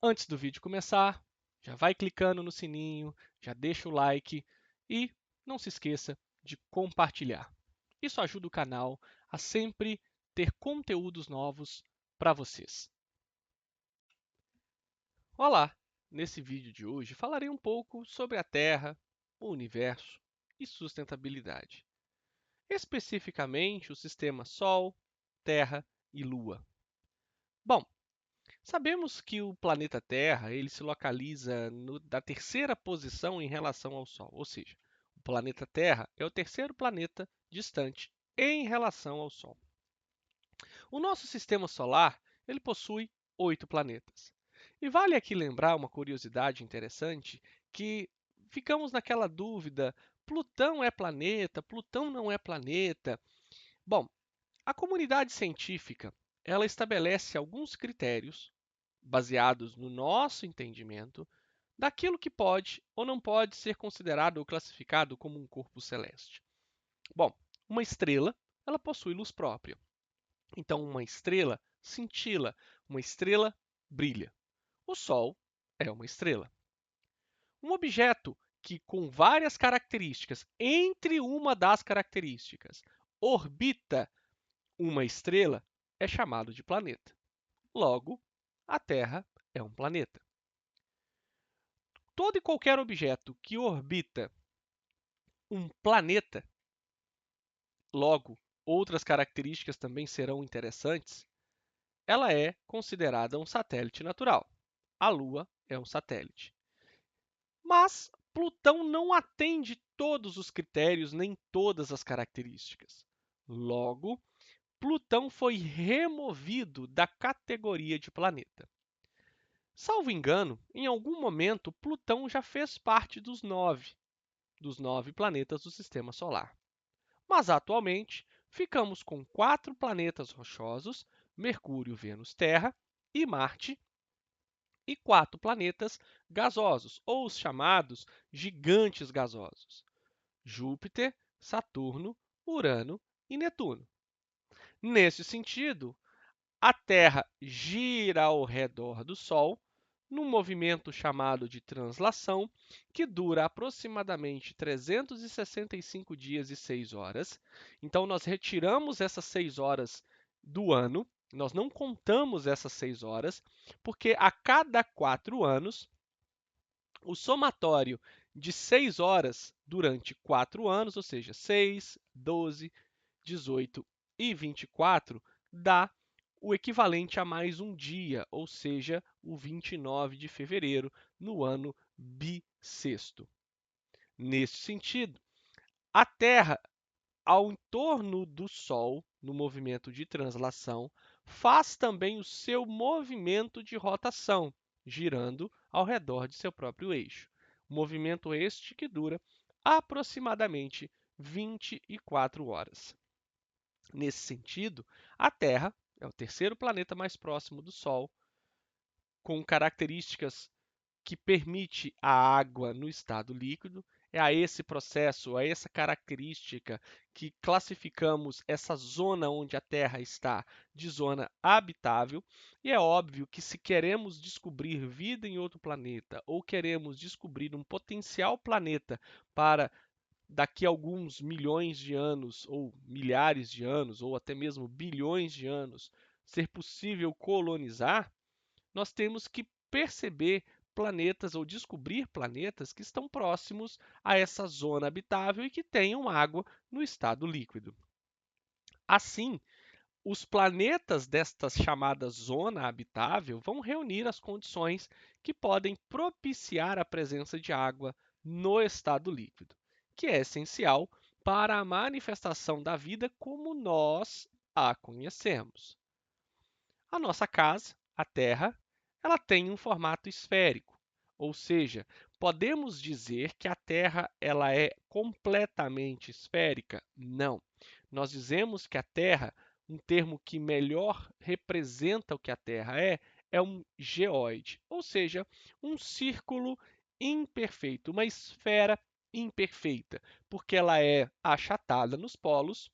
Antes do vídeo começar, já vai clicando no sininho, já deixa o like e não se esqueça de compartilhar. Isso ajuda o canal a sempre ter conteúdos novos para vocês. Olá! Nesse vídeo de hoje falarei um pouco sobre a Terra, o universo e sustentabilidade. Especificamente o sistema Sol, Terra e Lua. Bom, sabemos que o planeta Terra ele se localiza na terceira posição em relação ao Sol, ou seja, o planeta Terra é o terceiro planeta distante em relação ao Sol. O nosso sistema solar ele possui 8 planetas. E vale aqui lembrar uma curiosidade interessante que ficamos naquela dúvida: Plutão é planeta? Plutão não é planeta? Bom, a comunidade científica ela estabelece alguns critérios baseados no nosso entendimento daquilo que pode ou não pode ser considerado ou classificado como um corpo celeste. Bom, uma estrela ela possui luz própria. Então, uma estrela cintila, uma estrela brilha. O Sol é uma estrela. Um objeto que, com várias características, entre uma das características, orbita uma estrela, é chamado de planeta. Logo, a Terra é um planeta. Todo e qualquer objeto que orbita um planeta, logo, outras características também serão interessantes, ela é considerada um satélite natural. A Lua é um satélite. Mas Plutão não atende todos os critérios nem todas as características. Logo, Plutão foi removido da categoria de planeta. Salvo engano, em algum momento Plutão já fez parte dos nove planetas do Sistema Solar. Mas atualmente ficamos com 4 planetas rochosos: Mercúrio, Vênus, Terra e Marte, e 4 planetas gasosos, ou os chamados gigantes gasosos: Júpiter, Saturno, Urano e Netuno. Nesse sentido, a Terra gira ao redor do Sol num movimento chamado de translação, que dura aproximadamente 365 dias e 6 horas. Então, nós retiramos essas 6 horas do ano, nós não contamos essas 6 horas, porque a cada 4 anos, o somatório de 6 horas durante 4 anos, ou seja, 6, 12, 18 e 24, dá o equivalente a mais um dia, ou seja, o 29 de fevereiro, no ano bissexto. Nesse sentido, a Terra, ao entorno do Sol, no movimento de translação, faz também o seu movimento de rotação, girando ao redor de seu próprio eixo. Movimento este que dura aproximadamente 24 horas. Nesse sentido, a Terra é o terceiro planeta mais próximo do Sol, com características que permite a água no estado líquido. É a esse processo, a essa característica que classificamos essa zona onde a Terra está de zona habitável. E é óbvio que se queremos descobrir vida em outro planeta ou queremos descobrir um potencial planeta para daqui a alguns milhões de anos, ou milhares de anos, ou até mesmo bilhões de anos, ser possível colonizar, nós temos que perceber planetas ou descobrir planetas que estão próximos a essa zona habitável e que tenham água no estado líquido. Assim, os planetas desta chamada zona habitável vão reunir as condições que podem propiciar a presença de água no estado líquido, que é essencial para a manifestação da vida como nós a conhecemos. A nossa casa, a Terra, ela tem um formato esférico, ou seja, podemos dizer que a Terra ela é completamente esférica? Não. Nós dizemos que a Terra, um termo que melhor representa o que a Terra é um geóide, ou seja, um círculo imperfeito, uma esfera imperfeita, porque ela é achatada nos polos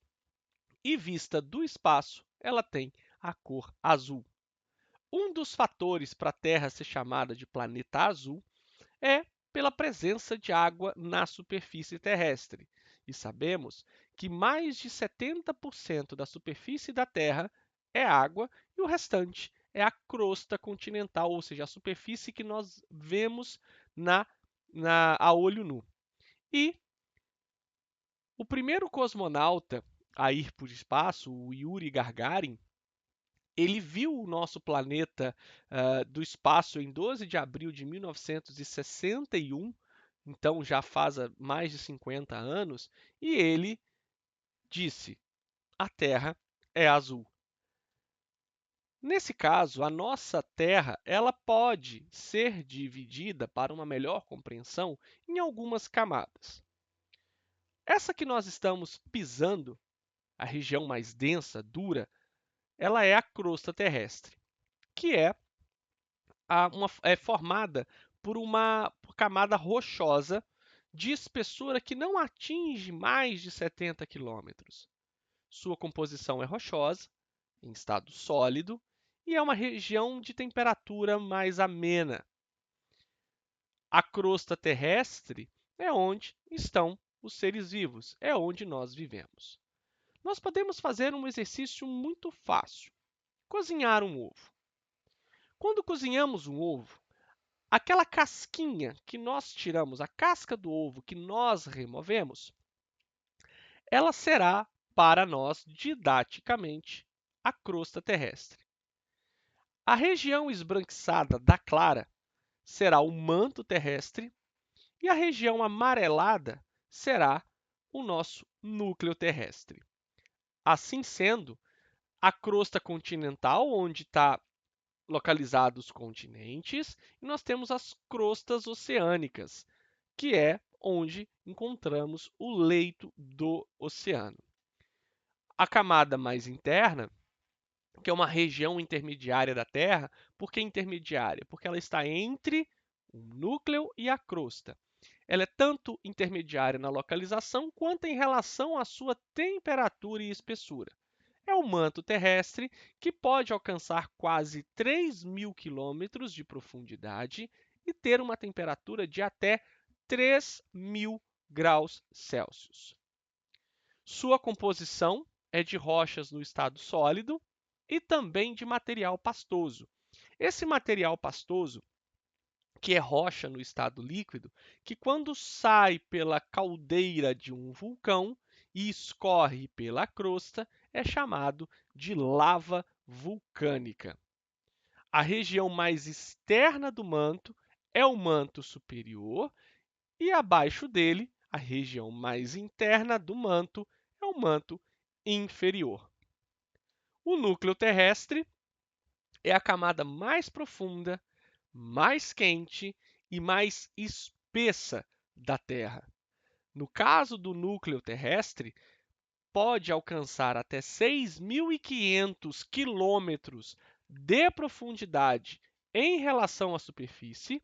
e vista do espaço, ela tem a cor azul. Um dos fatores para a Terra ser chamada de planeta azul é pela presença de água na superfície terrestre. E sabemos que mais de 70% da superfície da Terra é água e o restante é a crosta continental, ou seja, a superfície que nós vemos a olho nu. E o primeiro cosmonauta a ir para o espaço, o Yuri Gagarin, ele viu o nosso planeta do espaço em 12 de abril de 1961, então já faz mais de 50 anos, e ele disse: a Terra é azul. Nesse caso, a nossa Terra ela pode ser dividida, para uma melhor compreensão, em algumas camadas. Essa que nós estamos pisando, a região mais densa, dura, ela é a crosta terrestre, que é formada por uma camada rochosa de espessura que não atinge mais de 70 quilômetros. Sua composição é rochosa, em estado sólido, e é uma região de temperatura mais amena. A crosta terrestre é onde estão os seres vivos, é onde nós vivemos. Nós podemos fazer um exercício muito fácil: cozinhar um ovo. Quando cozinhamos um ovo, aquela casquinha que nós tiramos, a casca do ovo que nós removemos, ela será para nós, didaticamente, a crosta terrestre. A região esbranquiçada da clara será o manto terrestre e a região amarelada será o nosso núcleo terrestre. Assim sendo, a crosta continental, onde está localizados os continentes, e nós temos as crostas oceânicas, que é onde encontramos o leito do oceano. A camada mais interna, que é uma região intermediária da Terra, por que intermediária? Porque ela está entre o núcleo e a crosta. Ela é tanto intermediária na localização quanto em relação à sua temperatura e espessura. É o manto terrestre, que pode alcançar quase 3.000 quilômetros de profundidade e ter uma temperatura de até 3.000 graus Celsius. Sua composição é de rochas no estado sólido e também de material pastoso. Esse material pastoso, que é rocha no estado líquido, que quando sai pela caldeira de um vulcão e escorre pela crosta, é chamado de lava vulcânica. A região mais externa do manto é o manto superior e abaixo dele, a região mais interna do manto é o manto inferior. O núcleo terrestre é a camada mais profunda, mais quente e mais espessa da Terra. No caso do núcleo terrestre, pode alcançar até 6.500 quilômetros de profundidade em relação à superfície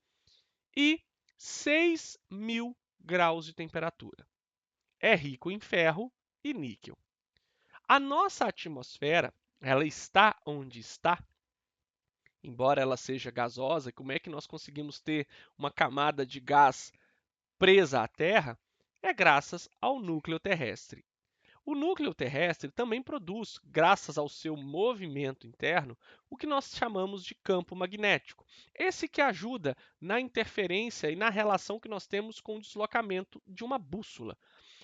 e 6.000 graus de temperatura. É rico em ferro e níquel. A nossa atmosfera, ela está onde está, embora ela seja gasosa. Como é que nós conseguimos ter uma camada de gás presa à Terra? É graças ao núcleo terrestre. O núcleo terrestre também produz, graças ao seu movimento interno, o que nós chamamos de campo magnético. Esse que ajuda na interferência e na relação que nós temos com o deslocamento de uma bússola.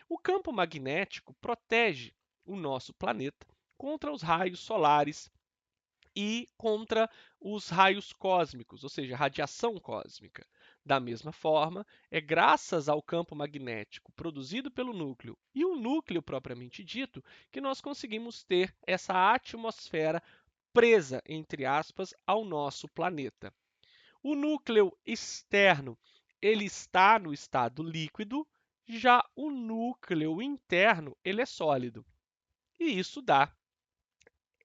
O campo magnético protege o nosso planeta contra os raios solares e contra os raios cósmicos, ou seja, radiação cósmica. Da mesma forma, é graças ao campo magnético produzido pelo núcleo e o núcleo propriamente dito que nós conseguimos ter essa atmosfera presa, entre aspas, ao nosso planeta. O núcleo externo, ele está no estado líquido, já o núcleo interno, ele é sólido. E isso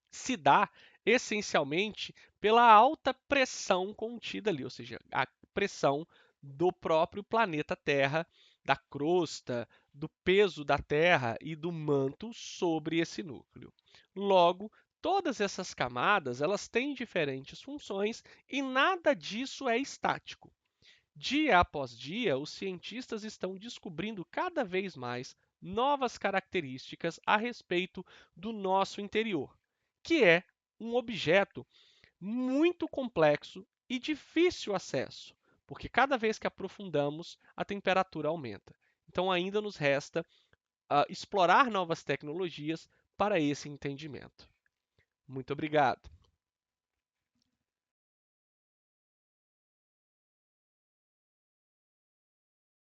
se dá essencialmente pela alta pressão contida ali, ou seja, a pressão do próprio planeta Terra, da crosta, do peso da Terra e do manto sobre esse núcleo. Logo, Todas essas camadas, elas têm diferentes funções e nada disso é estático. Dia após dia, os cientistas estão descobrindo cada vez mais novas características a respeito do nosso interior, que é um objeto muito complexo e difícil acesso, porque cada vez que aprofundamos, a temperatura aumenta. Então, ainda nos resta explorar novas tecnologias para esse entendimento. Muito obrigado.